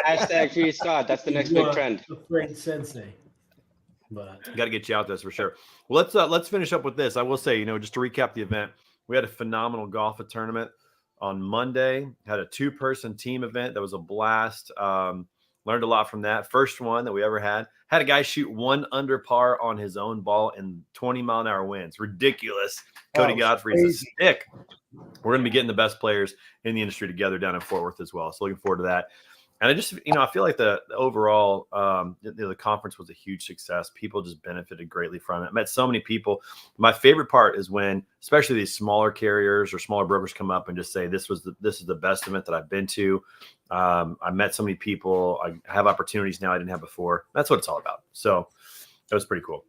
Hashtag free Scott. That's the next big trend. Afraid sensei. But got to get you out there for sure. Well, let's finish up with this. I will say, just to recap the event, we had a phenomenal golf tournament on Monday. Had a 2-person team event that was a blast. Learned a lot from that. First one that we ever had. Had a guy shoot 1 under par on his own ball in 20-mile-an-hour winds. Ridiculous. Cody Godfrey's a stick. We're going to be getting the best players in the industry together down in Fort Worth as well. So looking forward to that. And I just, I feel like the overall, the conference was a huge success. People just benefited greatly from it. I met so many people. My favorite part is when, especially these smaller carriers or smaller brokers come up and just say, this is the best event that I've been to. I met so many people. I have opportunities now I didn't have before. That's what it's all about. So that was pretty cool.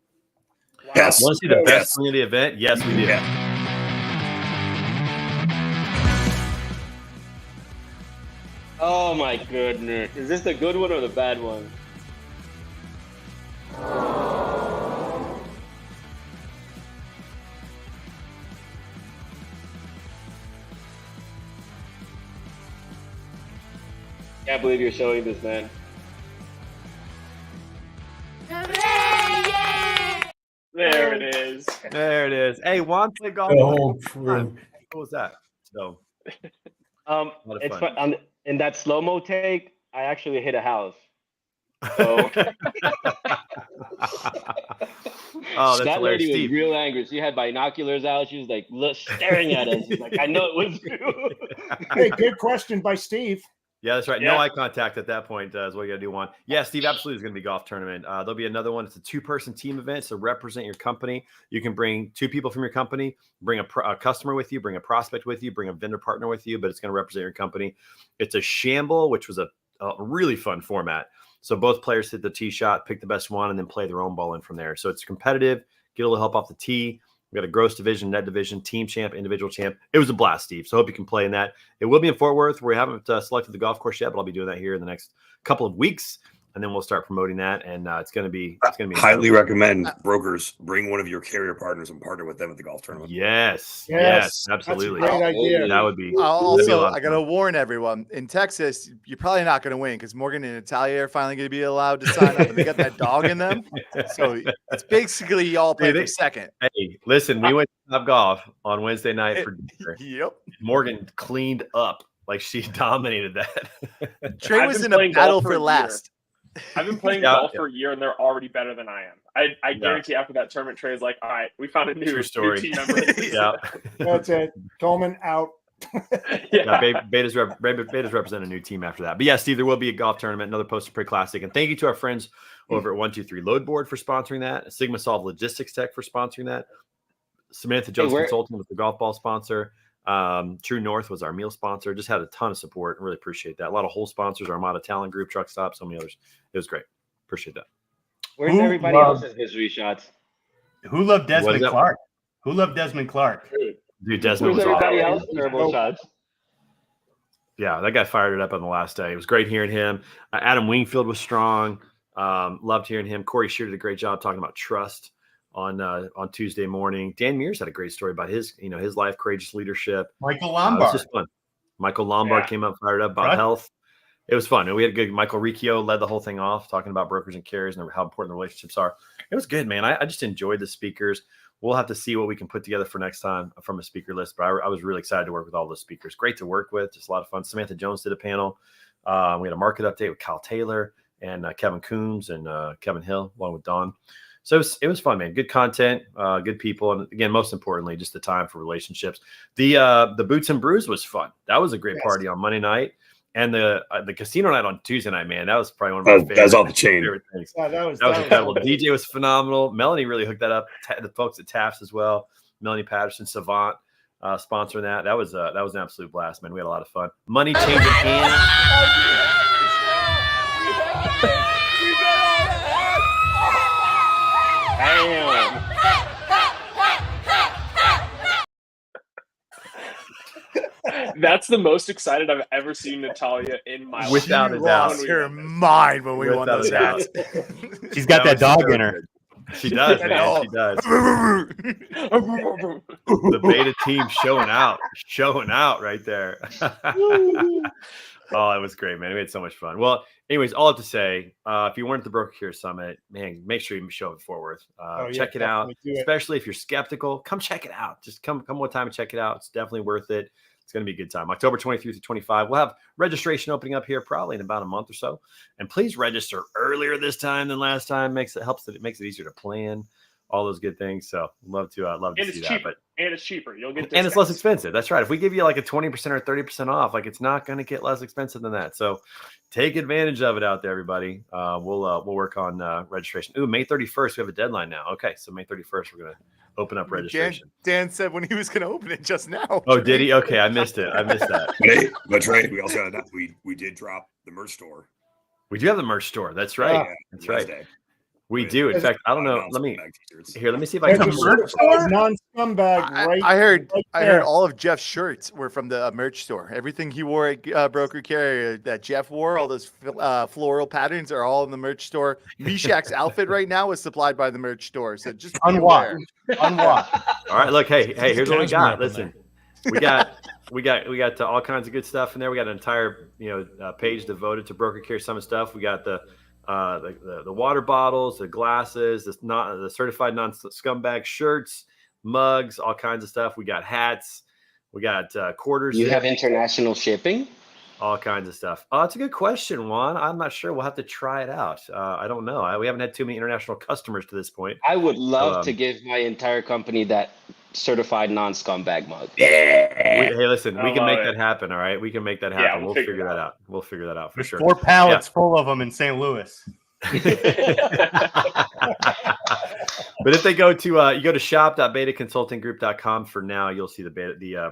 Wow. Yes. Want to see the best thing of the event? Yes, we did. Yeah. Oh my goodness. Is this the good one or the bad one? Can't believe you're showing this, man. There it is. There it is. Hey, Juan played golf. true. What was that? So, It's fun. In that slow-mo take, I actually hit a house. So oh, that's that hilarious. lady Steve. was real angry. She had binoculars out. She was like staring at us. She's like, I know it was you. Hey, good question by Steve. Yeah, that's right. Yeah. No eye contact at that point is what you got to do, Juan. Yeah, Steve absolutely is going to be golf tournament. There'll be another one. It's a 2-person team event. So represent your company. You can bring 2 people from your company, bring a customer with you, bring a prospect with you, bring a vendor partner with you, but it's going to represent your company. It's a shamble, which was a really fun format. So both players hit the tee shot, pick the best one, and then play their own ball in from there. So it's competitive. Get a little help off the tee. We got a gross division, net division, team champ, individual champ. It was a blast, Steve. So I hope you can play in that. It will be in Fort Worth. We haven't selected the golf course yet, but I'll be doing that here in the next couple of weeks, and then we'll start promoting that. And it's going to be highly recommend brokers bring one of your carrier partners and partner with them at the golf tournament. Yes, Yes, absolutely. That's a great idea. That would be. Also, I got to warn everyone in Texas, you're probably not going to win because Morgan and Natalia are finally going to be allowed to sign up, and they got that dog in them. So it's basically y'all play for second. Hey, listen, we went to Top Golf on Wednesday night for dinner. Yep. Morgan cleaned up like she dominated that. Trey I've was been in a playing battle golf for for a last. I've been playing golf for a year, and they're already better than I am. I guarantee after that tournament, Trey's like, all right, we found a new team member. Yeah. That's it. Coleman out. Beta's represent a new team after that. But yeah, Steve, there will be a golf tournament, another Poster Pre Classic. And thank you to our friends over at 123 Load Board for sponsoring that, Sigma Solve Logistics Tech for sponsoring that, Samantha Jones Consulting was the golf ball sponsor. True North was our meal sponsor. Just had a ton of support and really appreciate that. A lot of whole sponsors, Armada Talent Group, Truck Stop, so many others. It was great. Appreciate that. Where's everybody else's history shots? Who loved Desmond Clark? Who loved Desmond Clark? Dude, Desmond Where's was everybody awesome. else's terrible shots? Yeah, that guy fired it up on the last day. It was great hearing him. Adam Wingfield was strong. Loved hearing him. Corey Shear did a great job talking about trust on Tuesday morning. Dan Mears had a great story about his life, courageous leadership. Michael It Lombard. was just fun. Michael Lombard came up fired up about health. It was fun. And we had good. Michael Riccio led the whole thing off, talking about brokers and carriers and how important the relationships are. It was good, man. I just enjoyed the speakers. We'll have to see what we can put together for next time from a speaker list. But I was really excited to work with all those speakers. Great to work with. Just a lot of fun. Samantha Jones did a panel. We had a market update with Kyle Taylor and Kevin Coombs and Kevin Hill, along with Don. So it was fun, man. Good content, good people, and again, most importantly, just the time for relationships. The Boots and Brews was fun. That was a great party on Monday night, and the casino night on Tuesday night, man. That was probably one of my favorite. That's off the chain. Favorite things. Yeah, that was incredible. The DJ was phenomenal. Melanie really hooked that up. The folks at Taft's as well. Melanie Patterson, Savant, sponsoring that. That was an absolute blast, man. We had a lot of fun. Money changing hands. That's the most excited I've ever seen Natalia in my life. Without a doubt. Lost her mind when we won those hats. She's got that dog in her. She does, man. She does. The beta team showing out right there. Oh, it was great, man. We had so much fun. Well, anyways, all I have to say, if you weren't at the Broker Care Summit, man, make sure you show up at Fort Worth. Check it out, especially if you're skeptical. Come check it out. Just come one time and check it out. It's definitely worth it. It's going to be a good time. October 23 through 25. We'll have registration opening up here probably in about a month or so. And please register earlier this time than last time. Makes it easier to plan. All those good things. So love to see that. But and it's cheaper. You'll get and it's less expensive. That's right. If we give you like a 20% or 30% off, like it's not going to get less expensive than that. So take advantage of it out there, everybody. We'll work on registration. Ooh, May 31st. We have a deadline now. Okay, so May 31st, we're going to open up registration. Dan said when he was going to open it just now. Oh, did he? Okay, I missed it. I missed that. But Trey, we also had we did drop the merch store. We do have the merch store. That's right. That's right. We do. In fact, I don't know. Let me see if I can. Non-scumbag, right? I heard all of Jeff's shirts were from the merch store. Everything he wore at Broker Carrier that Jeff wore, all those floral patterns are all in the merch store. Meshach's outfit right now is supplied by the merch store. So just unwashed. All right. Look, hey, here's what we got. Listen, we got all kinds of good stuff in there. We got an entire page devoted to Broker Care Summit stuff. We got the water bottles, the glasses, the certified non-scumbag shirts, mugs, all kinds of stuff. We got hats, we got quarters. You have international shipping? All kinds of stuff. It's a good question, Juan. I'm not sure. We'll have to try it out. I don't know. We haven't had too many international customers to this point. I would love to give my entire company that certified non-scumbag mug. Hey, listen, we can make that happen. All right, we can make that happen. Yeah, we'll figure that out. We'll figure that out for sure. 4 pallets full of them in St. Louis. But if they go to you go to shop.betaconsultinggroup.com for now, you'll see the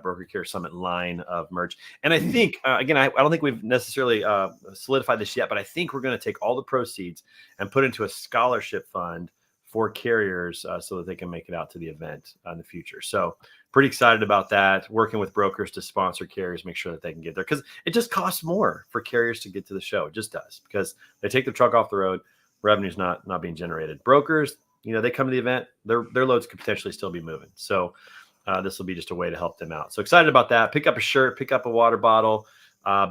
Broker Care Summit line of merch. And I think again, I don't think we've necessarily solidified this yet, but I think we're going to take all the proceeds and put into a scholarship fund for carriers so that they can make it out to the event in the future. So pretty excited about that. Working with brokers to sponsor carriers, make sure that they can get there, because it just costs more for carriers to get to the show. It just does, because they take the truck off the road, revenue's not being generated. Brokers, they come to the event, their loads could potentially still be moving. So this will be just a way to help them out. So excited about that. Pick up a shirt, pick up a water bottle,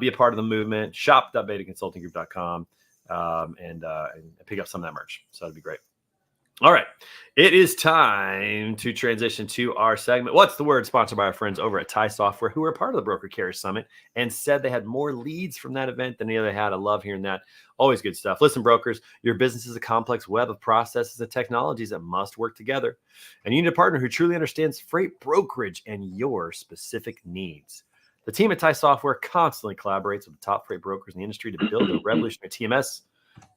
be a part of the movement. Shop.betaconsultinggroup.com and pick up some of that merch. So that'd be great. All right. It is time to transition to our segment. What's the Word? Sponsored by our friends over at TIE Software, who are part of the Broker Carrier Summit and said they had more leads from that event than any other had. I love hearing that. Always good stuff. Listen, brokers, your business is a complex web of processes and technologies that must work together. And you need a partner who truly understands freight brokerage and your specific needs. The team at TIE Software constantly collaborates with the top freight brokers in the industry to build a revolutionary TMS.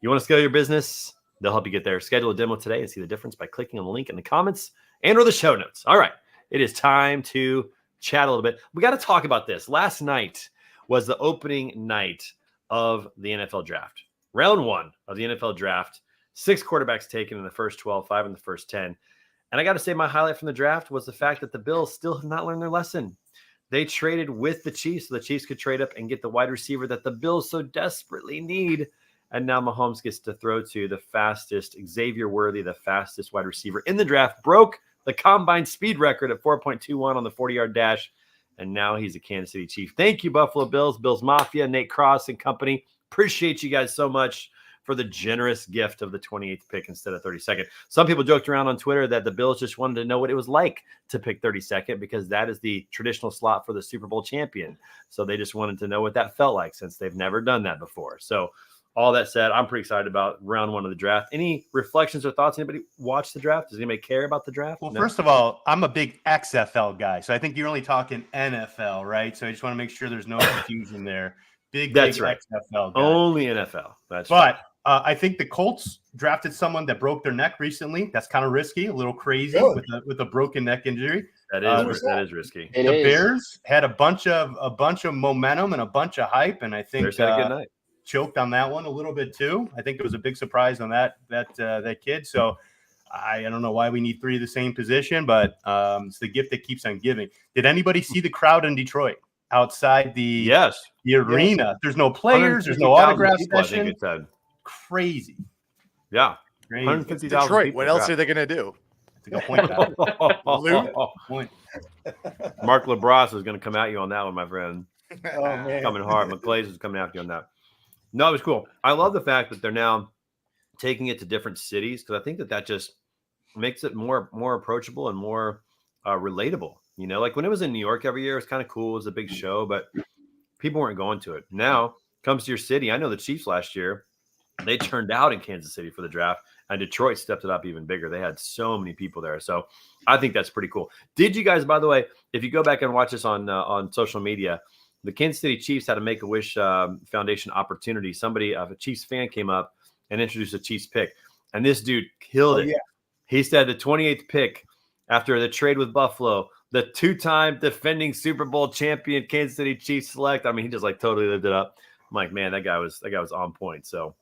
You want to scale your business? They'll help you get there. Schedule a demo today and see the difference by clicking on the link in the comments and/or the show notes. All right. It is time to chat a little bit. We got to talk about this. Last night was the opening night of the NFL draft. Round 1 of the NFL draft. 6 quarterbacks taken in the first 12, 5 in the first 10. And I got to say, my highlight from the draft was the fact that the Bills still have not learned their lesson. They traded with the Chiefs so the Chiefs could trade up and get the wide receiver that the Bills so desperately need. And now Mahomes gets to throw to the fastest, Xavier Worthy, the fastest wide receiver in the draft, broke the combine speed record at 4.21 on the 40-yard dash. And now he's a Kansas City Chief. Thank you, Buffalo Bills, Bills Mafia, Nate Cross and company. Appreciate you guys so much for the generous gift of the 28th pick instead of 32nd. Some people joked around on Twitter that the Bills just wanted to know what it was like to pick 32nd because that is the traditional slot for the Super Bowl champion. So they just wanted to know what that felt like since they've never done that before. So all that said, I'm pretty excited about round 1 of the draft. Any reflections or thoughts? Anybody watch the draft? Does anybody care about the draft? Well, First of all, I'm a big XFL guy, so I think you're only talking NFL, right? So I just want to make sure there's no confusion there. Big right. XFL guy. Only NFL. But right. I think the Colts drafted someone that broke their neck recently. That's kind of risky, a little crazy with a broken neck injury. That is risky. The Bears had a bunch of momentum and a bunch of hype, and I think Bears had a good night. Choked on that one a little bit too. I think it was a big surprise on that kid. So I don't know why we need 3 of the same position, but it's the gift that keeps on giving. Did anybody see the crowd in Detroit outside the arena? Yes. There's no players. There's no autograph session. Crazy. Yeah. 150,000. Detroit. What else are they going to do? That's a good point. Mark LaBrosse is going to come at you on that one, my friend. Oh man. coming hard. McClays is coming after you on that. No, it was cool. I love the fact that they're now taking it to different cities because I think that just makes it more approachable and more relatable. You know, like when it was in New York every year, it was kind of cool. It was a big show, but people weren't going to it. Now comes to your city. I know the Chiefs last year, they turned out in Kansas City for the draft, and Detroit stepped it up even bigger. They had so many people there. So I think that's pretty cool. Did you guys, by the way, if you go back and watch this on social media, the Kansas City Chiefs had a Make-A-Wish Foundation opportunity. Somebody, a Chiefs fan, came up and introduced a Chiefs pick, and this dude killed it. Yeah. He said the 28th pick after the trade with Buffalo, the two-time defending Super Bowl champion Kansas City Chiefs select. I mean, he just like totally lived it up. I'm like, man, that guy was on point. So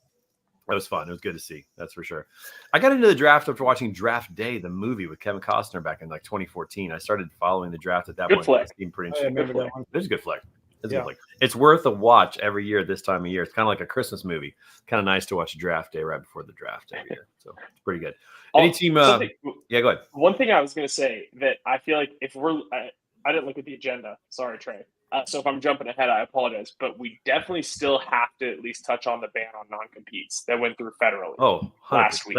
that was fun. It was good to see. That's for sure. I got into the draft after watching Draft Day, the movie with Kevin Costner back in like 2014. I started following the draft at that Good point. flick. It seemed pretty I interesting. remember that one. It was a good flick. It's a Yeah. good flick. It's worth a watch every year at this time of year. It's kind of like a Christmas movie. Kind of nice to watch Draft Day right before the draft every year. So it's pretty good. Any team? Yeah, go ahead. One thing I was going to say that I feel like if I didn't look at the agenda. Sorry, Trey. So if I'm jumping ahead, I apologize. But we definitely still have to at least touch on the ban on non-competes that went through federally. Oh, 100%. Last week.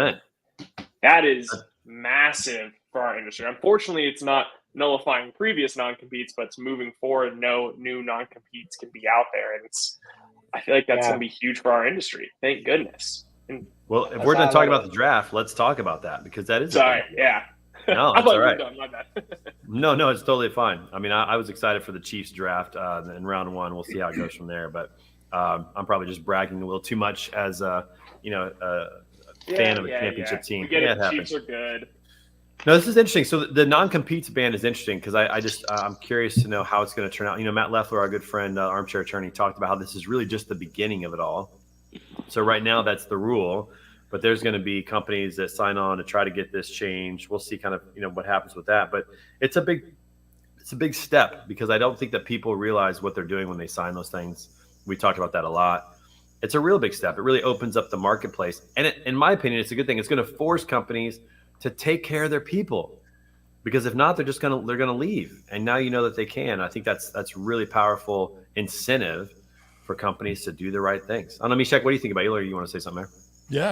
That is massive for our industry. Unfortunately, it's not nullifying previous non-competes, but it's moving forward. No new non-competes can be out there. And I feel like that's going to be huge for our industry. Thank goodness. And Well, if we're done talking about the draft, let's talk about that because that is. sorry. Yeah. No, I that's thought all we were right. done. My bad. No, it's totally fine. I mean, I was excited for the Chiefs draft in round one. We'll see how it goes from there. But I'm probably just bragging a little too much as a fan of a championship team. We get it. it The happens. Chiefs are good. No, this is interesting. So the non-competes ban is interesting because I'm curious to know how it's going to turn out. You know, Matt Leffler, our good friend, armchair attorney, talked about how this is really just the beginning of it all. So right now that's the rule, but there's going to be companies that sign on to try to get this changed. We'll see kind of, what happens with that, but it's a big step because I don't think that people realize what they're doing when they sign those things. We talked about that a lot. It's a real big step. It really opens up the marketplace. And in my opinion, it's a good thing. It's going to force companies to take care of their people because if not, they're going to leave. And now you know that they can. I think that's really powerful incentive for companies to do the right things. I don't know, Mishak, what do you think about it? You want to say something there?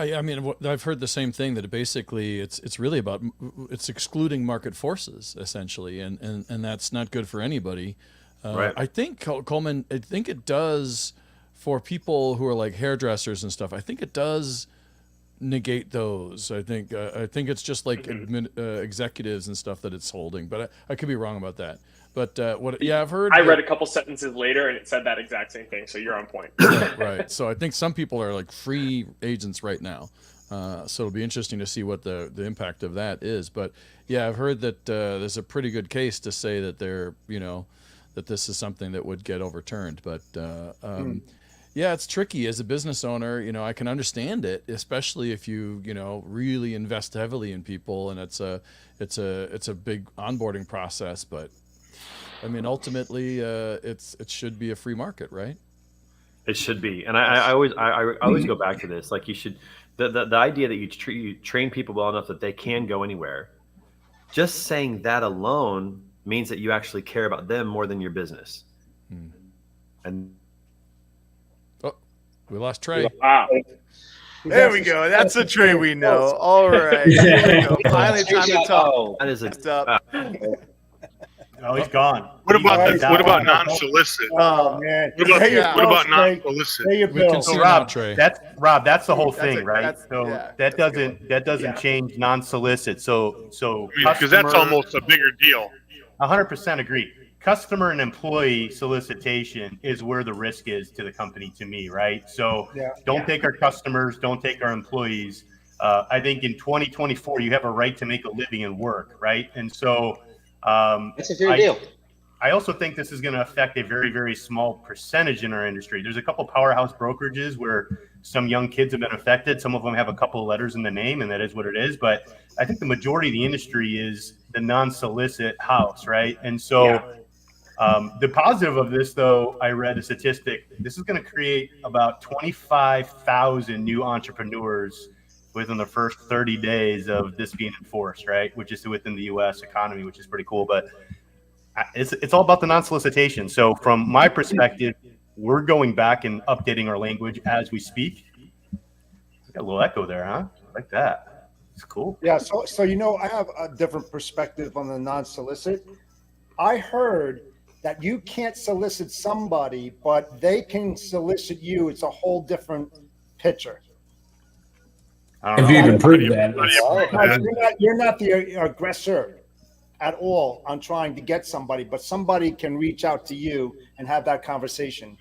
Yeah. I mean, I've heard the same thing that basically it's really about it's excluding market forces essentially, and that's not good for anybody. Right. I think Coleman. I think it does for people who are like hairdressers and stuff. I think it does negate those. I think it's just like executives and stuff that it's holding, but I could be wrong about that. But I've heard. I read a couple sentences later and it said that exact same thing. So you're on point. Right. So I think some people are like free agents right now. So it'll be interesting to see what the impact of that is. But yeah, I've heard that there's a pretty good case to say that that this is something that would get overturned. But yeah, it's tricky as a business owner. I can understand it, especially if you really invest heavily in people, and it's a big onboarding process. But I mean, ultimately, it should be a free market, right? It should be, and I always go back to this. Like you should, the idea that you train people well enough that they can go anywhere. Just saying that alone means that you actually care about them more than your business. And we lost Trey. Wow. There we go. That's a Trey we know. All right. Here we go. Finally, time to talk. that is Next up. Oh, he's gone. What about non-solicit? Oh man. What Pay your about bills, Trey. non-solicit? Pay your We can bills. see So it now, Rob, Trey. that's the whole That's thing, a- right? that's- So yeah, that that's a good doesn't change non-solicit. So Because that's customer- almost a bigger deal. 100% agree. Customer and employee solicitation is where the risk is to the company, to me, right? So don't take our customers, don't take our employees. I think in 2024, you have a right to make a living and work, right? And so That's a fair deal. I also think this is going to affect a very, very small percentage in our industry. There's a couple powerhouse brokerages where some young kids have been affected. Some of them have a couple of letters in the name, and that is what it is. But I think the majority of the industry is the non-solicit house, right? And so the positive of this, though, I read a statistic. This is going to create about 25,000 new entrepreneurs within the first 30 days of this being enforced, right? Which is within the U.S. economy, which is pretty cool. But it's all about the non-solicitation. So from my perspective, we're going back and updating our language as we speak. Got a little echo there, huh? I like that. It's cool. Yeah. So I have a different perspective on the non-solicit. I heard that you can't solicit somebody, but they can solicit you. It's a whole different picture. If you even prove that, You're not the aggressor at all on trying to get somebody, but somebody can reach out to you and have that conversation.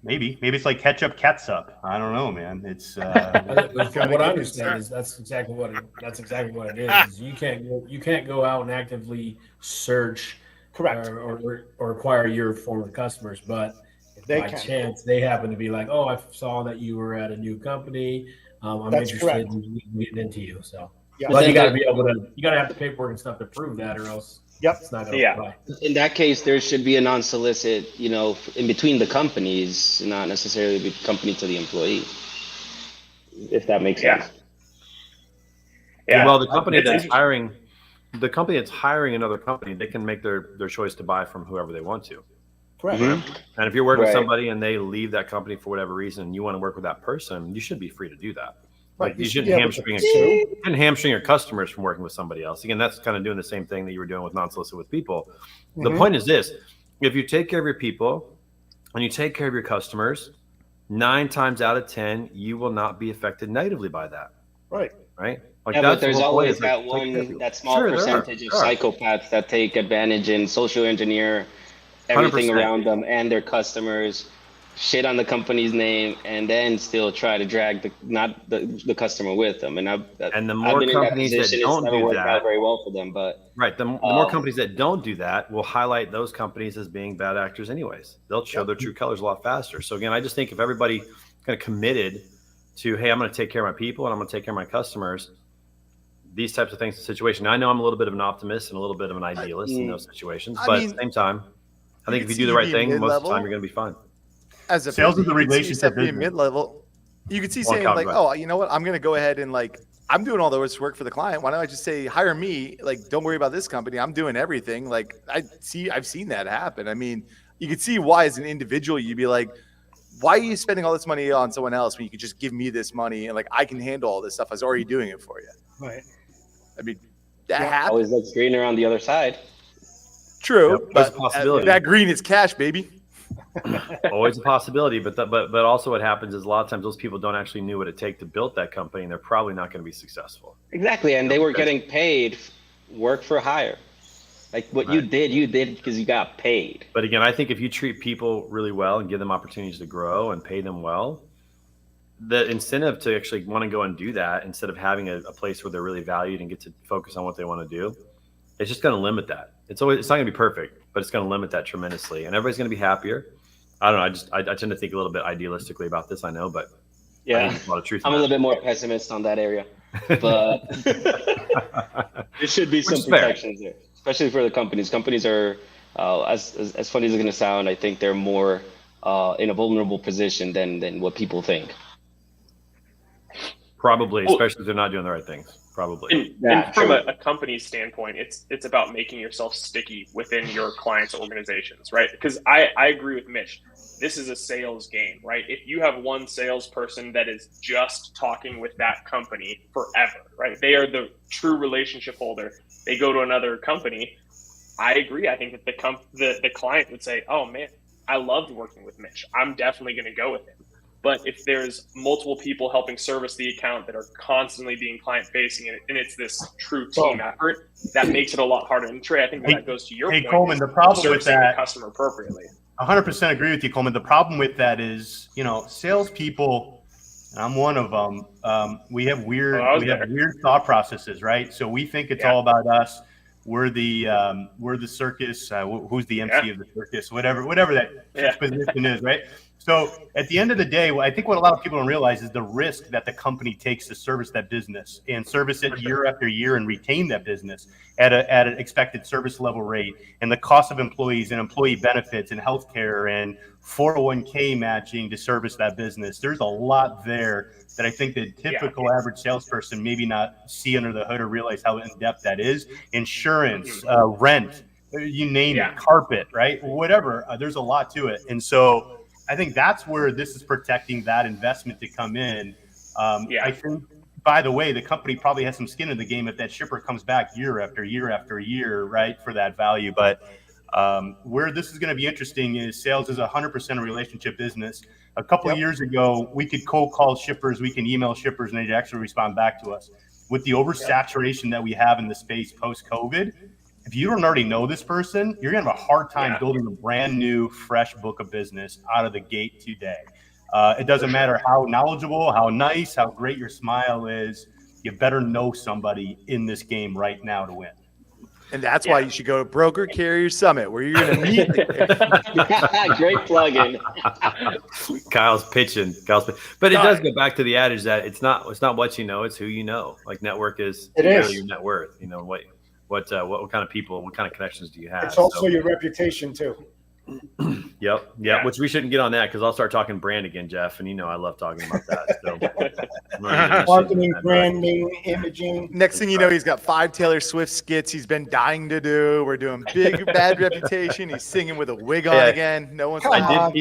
Maybe it's like catch-up, catsup. I don't know, man. It's from what I understand is that's exactly what it is. You can't go out and actively search, correct, or acquire your former customers, but if They by can. chance they happen to be like, oh, I saw that you were at a new company, I'm That's interested correct. in getting into you. So, Yeah. but you got to be able to, you got to have the paperwork and stuff to prove that, or else Yep. it's not going to Yeah. apply. In that case, there should be a non-solicit, in between the companies, not necessarily the company to the employee, if that makes Yeah. sense. Yeah. Well, the company It's that's hiring another company, they can make their choice to buy from whoever they want to. Correct. And if you're working with Right. somebody and they leave that company for whatever reason, and you want to work with that person, you should be free to do that. Right, Like you you should shouldn't be able to hamstring your customers from working with somebody else. Again, that's kind of doing the same thing that you were doing with non-solicit with people. The Mhm. point is this: if you take care of your people and you take care of your customers, 9 times out of 10, you will not be affected negatively by that. Right. Right? Like Yeah, but that's the there's whole point, always is like, that take care of one, people. that small Sure, there are. percentage of There are. psychopaths that take advantage and social engineer everything 100%. around them and their customers, shit on the company's name, and then still try to drag the customer with them. And And the I've more been in that companies that position. It's don't never do worked that, out very well for them. But right, the more Um, companies that don't do that will highlight those companies as being bad actors anyways. They'll show their true colors a lot faster. So again, I just think if everybody kind of committed to, hey, I'm going to take care of my people and I'm going to take care of my customers, these types of things in situation. I know I'm a little bit of an optimist and a little bit of an idealist in those situations, I but mean, at the same time, I think if you could do the see right you thing, most of the mid-level. time you're going to be fine. As a Sales is business, a you could see relationship yourself being business. mid-level. You could see Well, saying Kyle, like, go ahead. oh, you know what? I'm going to go ahead and like, I'm doing all the work for the client. Why don't I just say, hire me? Like, don't worry about this company. I'm doing everything. Like, I've seen that happen. I mean, you could see why as an individual, you'd be like, why are you spending all this money on someone else when you could just give me this money and like, I can handle all this stuff. I was already doing it for you. Right. I mean, that happens. always looks greener on the other side. True, Yep, there's but a possibility. that green is cash, baby. Always a possibility, but also what happens is a lot of times those people don't actually knew what it take to build that company, and they're probably not going to be successful. Exactly, and they were getting paid work for hire. Like what you did because you got paid. But again, I think if you treat people really well and give them opportunities to grow and pay them well, the incentive to actually want to go and do that instead of having a place where they're really valued and get to focus on what they want to do, it's just going to limit that. It's not going to be perfect, but it's going to limit that tremendously, and everybody's going to be happier. I don't know. I tend to think a little bit idealistically about this. I know, but I Yeah, think there's a lot of truth. I'm in a that. little bit more pessimist on that area, but there should be some Which is fair. protections there, especially for the companies. Companies are, as funny as it's going to sound, I think they're more in a vulnerable position than what people think. Probably, Well- especially if they're not doing the right things. Probably. Yeah, and from true. a company standpoint, it's about making yourself sticky within your clients' organizations, right? Because I agree with Mitch. This is a sales game, right? If you have one salesperson that is just talking with that company forever, right? They are the true relationship holder. They go to another company. I agree. I think that the client would say, "Oh man, I loved working with Mitch. I'm definitely going to go with him." But if there's multiple people helping service the account that are constantly being client facing, and it's this true team effort, that makes it a lot harder. And Trey, I think that goes to your Hey, point. Coleman, is the problem with servicing that- the customer appropriately. 100% agree with you, Coleman. The problem with that is, salespeople, and I'm one of them. We have weird thought processes, right? So we think it's all about us. We're the circus. Who's the MC of the circus? Whatever that position is, right? So at the end of the day, I think what a lot of people don't realize is the risk that the company takes to service that business and service it year after year and retain that business at an expected service level rate, and the cost of employees and employee benefits and healthcare and 401k matching to service that business. There's a lot there that I think the typical average salesperson maybe not see under the hood or realize how in depth that is. Insurance, rent, you name Yeah. it, carpet, right? Whatever. There's a lot to it. And so I think that's where this is protecting that investment to come in. I think, by the way, the company probably has some skin in the game if that shipper comes back year after year after year, right, for that value. But where this is going to be interesting is sales is 100% a relationship business. A couple of years ago, we could cold call shippers, we can email shippers, and they'd actually respond back to us. With the oversaturation that we have in the space post-COVID, if you don't already know this person, you're going to have a hard time building a brand new, fresh book of business out of the gate today. It doesn't matter how knowledgeable, how nice, how great your smile is. You better know somebody in this game right now to win. And that's why you should go to Broker Carrier Summit, where you're going to meet. Great plug-in. Kyle's pitching. But it does go back to the adage that it's not what you know, it's who you know. Like network is your net worth. You know what kind of people, what kind of connections do you have? It's also your reputation too. Yep. Which we shouldn't get on that because I'll start talking brand again, Jeff, and I love talking about that. So Marketing, branding, imaging. Next thing you know, he's got 5 Taylor Swift skits he's been dying to do. We're doing Big Bad Reputation. He's singing with a wig on again. No one's. I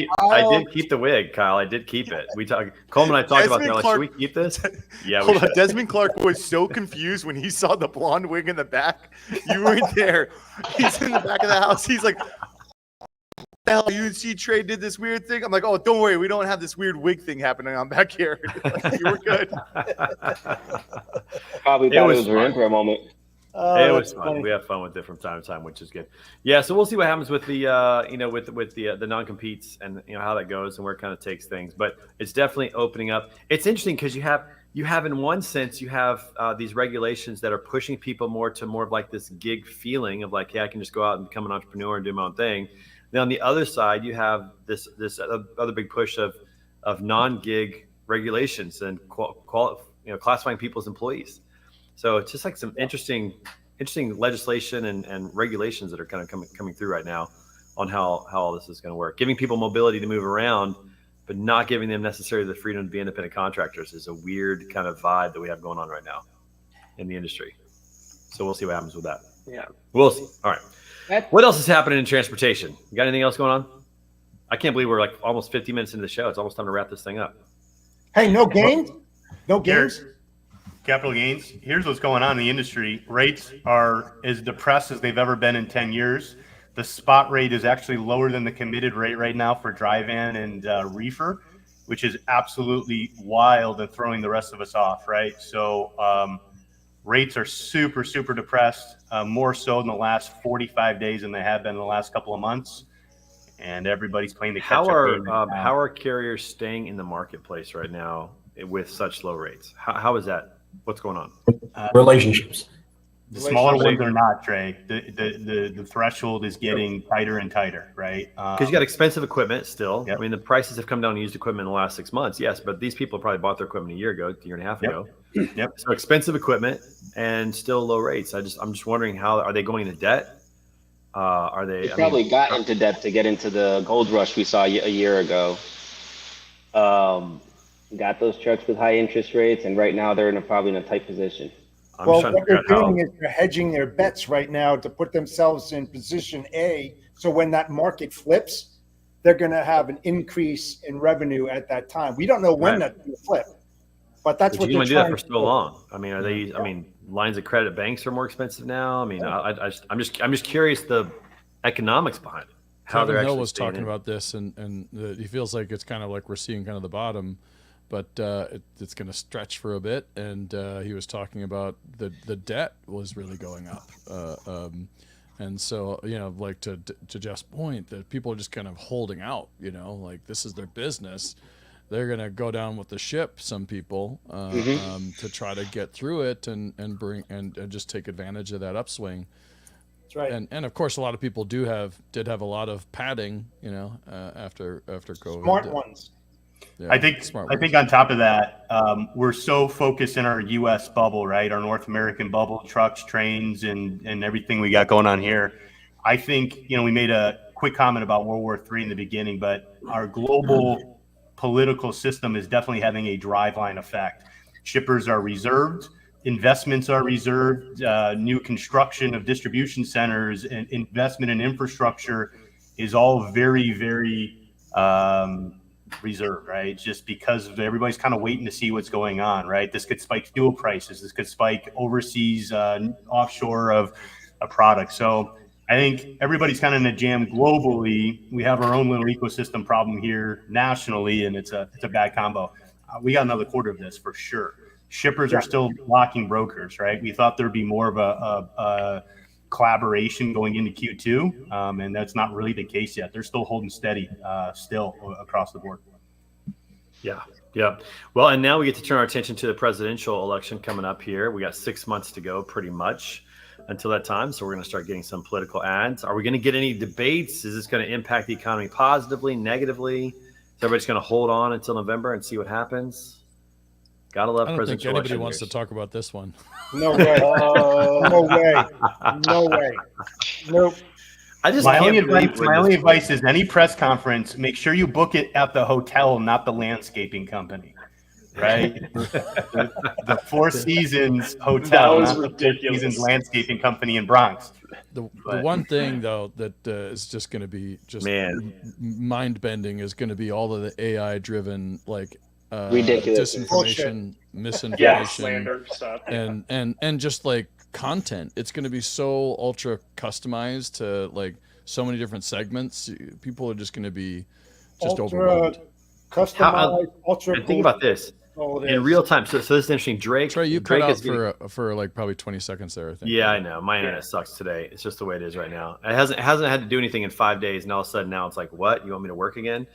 did keep the wig, Kyle. I did keep it. Coleman and I talked about that. Like, should we keep this? Yeah. Hold on. Desmond Clark was so confused when he saw the blonde wig in the back. You weren't there. He's in the back of the house. He's like, the hell, UNC Trade did this weird thing. I'm like, oh, don't worry, we don't have this weird wig thing happening on back here. Like, you were good. Probably thought it was a for a moment. It was fun. We have fun with it from time to time, which is good. Yeah, so we'll see what happens with the with the non-competes and how that goes and where it kind of takes things. But it's definitely opening up. It's interesting because you have in one sense you have these regulations that are pushing people more of like this gig feeling of like, hey, I can just go out and become an entrepreneur and do my own thing. Then on the other side, you have this other big push of non-gig regulations and classifying people as employees. So it's just like some interesting legislation and regulations that are kind of coming through right now on how all this is going to work. Giving people mobility to move around, but not giving them necessarily the freedom to be independent contractors is a weird kind of vibe that we have going on right now in the industry. So we'll see what happens with that. Yeah, we'll see. All right. What else is happening in transportation? You got anything else going on? I can't believe we're like almost 50 minutes into the show. It's almost time to wrap this thing up. Hey, no gains? No gains? Capital gains. Here's what's going on in the industry. Rates are as depressed as they've ever been in 10 years. The spot rate is actually lower than the committed rate right now for dry van and reefer, which is absolutely wild and throwing the rest of us off, right? So rates are super, super depressed, more so in the last 45 days than they have been in the last couple of months. And everybody's playing the catch-up game. How are carriers staying in the marketplace right now with such low rates? How is that? What's going on? Relationships. The smaller ones are not, Trey. The threshold is getting tighter and tighter, right? Because you got expensive equipment still. Yep. I mean, the prices have come down on used equipment in the last 6 months, yes, but these people probably bought their equipment a year and a half ago. Yep. So expensive equipment and still low rates. I'm just wondering, how are they going into debt? Are they? They probably got into debt to get into the gold rush we saw a year ago. Got those trucks with high interest rates, and right now they're probably in a tight position. Well, what they're doing is they're hedging their bets right now to put themselves in position A. So when that market flips, they're going to have an increase in revenue at that time. We don't know when that's going to flip, but that's what you they're do trying that for to so long. I mean, are they? I mean, lines of credit banks are more expensive now. I mean, I'm just curious the economics behind it. How Kevin Hill was talking about this, and he feels like it's kind of like we're seeing kind of the bottom, but it's going to stretch for a bit. And he was talking about the debt was really going up, and so like to Jeff's point, that people are just kind of holding out. Like this is their business. They're going to go down with the ship. Some people to try to get through it and bring and just take advantage of that upswing. That's right. And of course, a lot of people did have a lot of padding, after COVID. Smart ones. Yeah, I think on top of that, we're so focused in our U.S. bubble, right? Our North American bubble, trucks, trains, and everything we got going on here. I think, we made a quick comment about World War III in the beginning, but our global political system is definitely having a driveline effect. Shippers are reserved. investments are reserved, new construction of distribution centers and investment in infrastructure is all very, very reserved, right? Just because everybody's kind of waiting to see what's going on, right? This could spike fuel prices. This could spike overseas offshore of a product. So I think everybody's kind of in a jam globally. We have our own little ecosystem problem here nationally, and it's a bad combo. We got another quarter of this for sure. Shippers are still blocking brokers, right? We thought there'd be more of a collaboration going into Q2, and that's not really the case yet. They're still holding steady still across the board. Yeah. Well, and now we get to turn our attention to the presidential election coming up here. We got 6 months to go pretty much until that time. So we're going to start getting some political ads. Are we going to get any debates? Is this going to impact the economy positively, negatively? Is everybody just going to hold on until November and see what happens? Gotta love I don't think presidential anybody election wants years. to talk about this one. No way. No way. No way. Nope. I just My can't only believe advice, we're my in only this place. advice is any press conference, make sure you book it at the hotel, not the landscaping company, right? the Four Seasons hotel, That was not the Four ridiculous. Seasons landscaping company in Bronx. The But- one thing though that is just going to be just mind bending is going to be all of the AI driven like Ridiculous. disinformation, Yeah, misinformation, slander stuff. and just like content. It's going to be so ultra customized to like so many different segments. People are just going to be just Ultra overwhelmed. customized, ultra. And think about this in real time. So this is interesting. Drake. Trey, you cut Drake out is getting, for like probably 20 seconds there. I think. Yeah, I know. My internet sucks today. It's just the way it is right now. It hasn't had to do anything in 5 days, and all of a sudden now it's like, what? You want me to work again?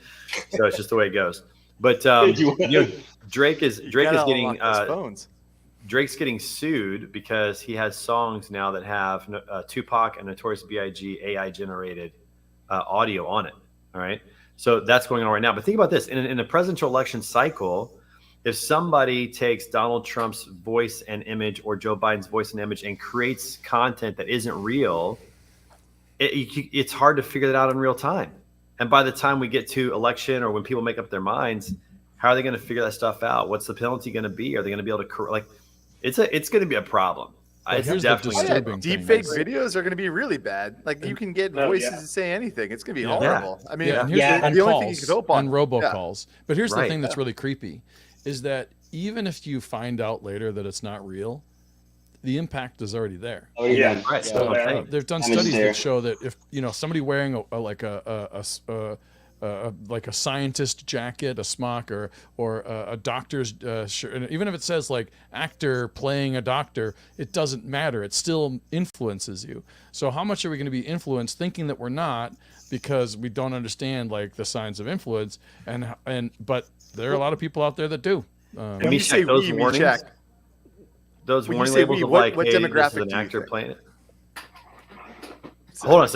So it's just the way it goes. But Drake is getting phones. Drake's getting sued because he has songs now that have Tupac and Notorious B.I.G. AI generated audio on it. All right, so that's going on right now. But think about this: in a presidential election cycle, if somebody takes Donald Trump's voice and image or Joe Biden's voice and image and creates content that isn't real, it's hard to figure that out in real time. And by the time we get to election or when people make up their minds, how are they going to figure that stuff out? What's the penalty going to be? Are they going to be able to it's going to be a problem. But It's here's the definitely disturbing Deep thing fake is- videos are going to be really bad. Like you can get Oh, voices yeah. to say anything. It's going to be Yeah. horrible. I mean, Yeah, and here's Yeah, the, and the only calls, thing you could hope on. and robocalls. But here's the Right. thing that's really creepy is that even if you find out later that it's not real, the impact is already there. Already Yeah. done. right. Yeah. So I'm Yeah. saying. They've done Damage studies there. that show that if somebody wearing like a scientist jacket, a smock, or a doctor's shirt, and even if it says like actor playing a doctor, it doesn't matter. It still influences you. So how much are we going to be influenced, thinking that we're not, because we don't understand like the signs of influence, but there are a lot of people out there that do. And when you Meshach, say those we, warnings, Meshach, those when you warning say labels we, of what like, hey, demographic this is an do you actor think? playing it. Hold on a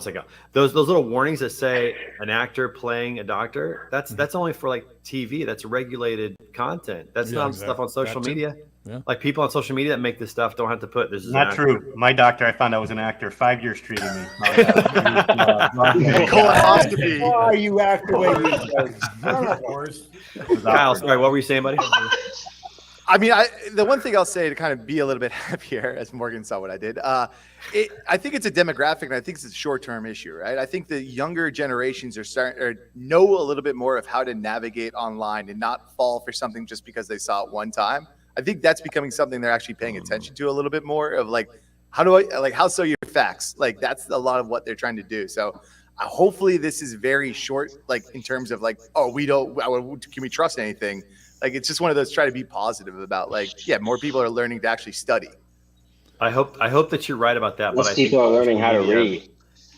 second. Those little warnings that say an actor playing a doctor, that's only for like TV. That's regulated content. That's Yeah, not exactly. stuff on social That too. media. Yeah. Like people on social media that make this stuff don't have to put this is an Not actor. true. My doctor, I found out was an actor. 5 years treating me. Colonoscopy. Why you act the way you do? Of course. Kyle, sorry, what were you saying, buddy? I mean, the one thing I'll say to kind of be a little bit happier, as Morgan saw what I did, I think it's a demographic, and I think it's a short-term issue, right? I think the younger generations are starting or know a little bit more of how to navigate online and not fall for something just because they saw it one time. I think that's becoming something they're actually paying attention to a little bit more of like, how so your facts? Like that's a lot of what they're trying to do. So hopefully this is very short, like in terms of like, oh, can we trust anything? Like it's just one of those try to be positive about like, yeah, more people are learning to actually study. I hope that you're right about that. Most but I think people are learning social how to media- read.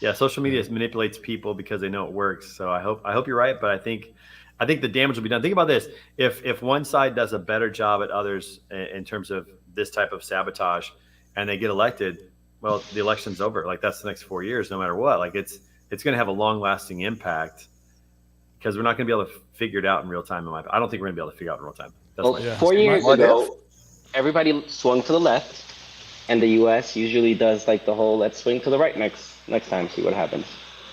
Yeah, social media manipulates people because they know it works. So I hope you're right, but I think the damage will be done. Think about this: if one side does a better job at others in terms of this type of sabotage, and they get elected, well, the election's over. Like that's the next 4 years, no matter what. Like it's going to have a long-lasting impact because we're not going to be able to figure it out in real time. I don't think we're going to be able to figure it out in real time. That's Well, my Yeah. 4 years What ago, everybody swung to the left, and the U.S. usually does like the whole "let's swing to the right" next time, see what happens.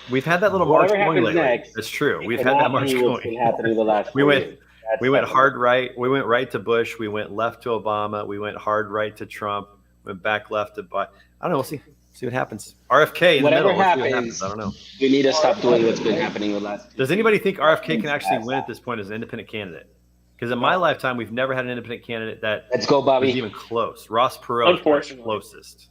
We've had that little march Whatever going happens lately. next, That's true. We've It had that happened march what's been going. happening the last We 4 went. years. We went hard right. We went right to Bush. We went left to Obama. We went hard right to Trump. Went back left to Biden. I don't know. We'll see what happens. RFK in Whatever the middle. happens, I don't know. we need to stop doing what's been happening the last. Does anybody think RFK can actually win at this point as an independent candidate? Because in my lifetime, we've never had an independent candidate that Let's go, Bobby. was even close. Ross Perot was the closest.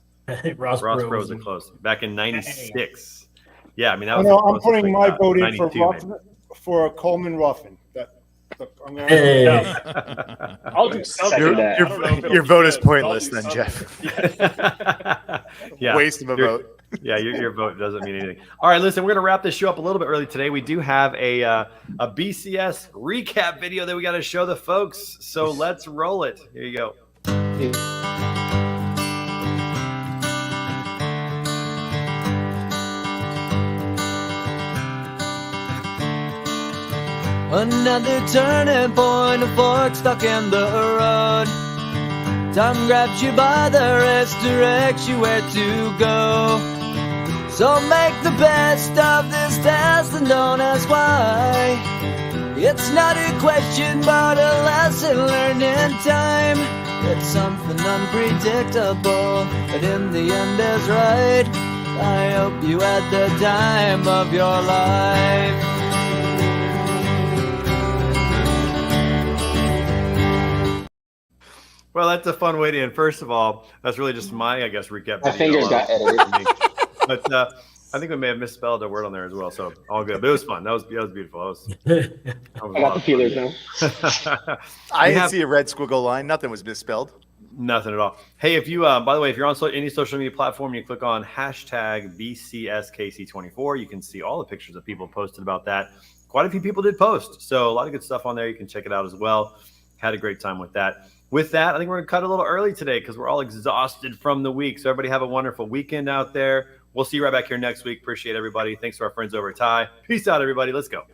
Ross Perot Perot was the closest back in '96. Yeah, I mean that I was. know the I'm closest, putting my like, vote in for 92 maybe. Ruffin, for Coleman Ruffin. I'm gonna, Hey. I'll do something. Second that. I don't know if it'll Your be vote is good, but I'll pointless do then, something. Jeff. Yeah, Waste of a vote. Yeah, your vote doesn't mean anything. All right, listen, we're gonna wrap this show up a little bit early today. We do have a BCS recap video that we got to show the folks. So let's roll it. Here you go. Another turning point, a fork stuck in the road. Time grabs you by the wrist, directs you where to go. So make the best of this test and don't ask why. It's not a question but a lesson learned in time. It's something unpredictable, but in the end is right. I hope you had the time of your life. Well, that's a fun way to end. First of all, that's really just my, I guess, recap My video. fingers got edited. But I think we may have misspelled a word on there as well. So all good. But it was fun. That was beautiful. I got the feelers now. I We didn't have- see a red squiggle line. Nothing was misspelled. Nothing at all. Hey, if you, by the way, if you're on any social media platform, you click on hashtag BCSKC24. You can see all the pictures that people posted about that. Quite a few people did post. So a lot of good stuff on there. You can check it out as well. Had a great time with that. With that, I think we're going to cut a little early today because we're all exhausted from the week. So everybody have a wonderful weekend out there. We'll see you right back here next week. Appreciate everybody. Thanks to our friends over at Ty. Peace out, everybody. Let's go.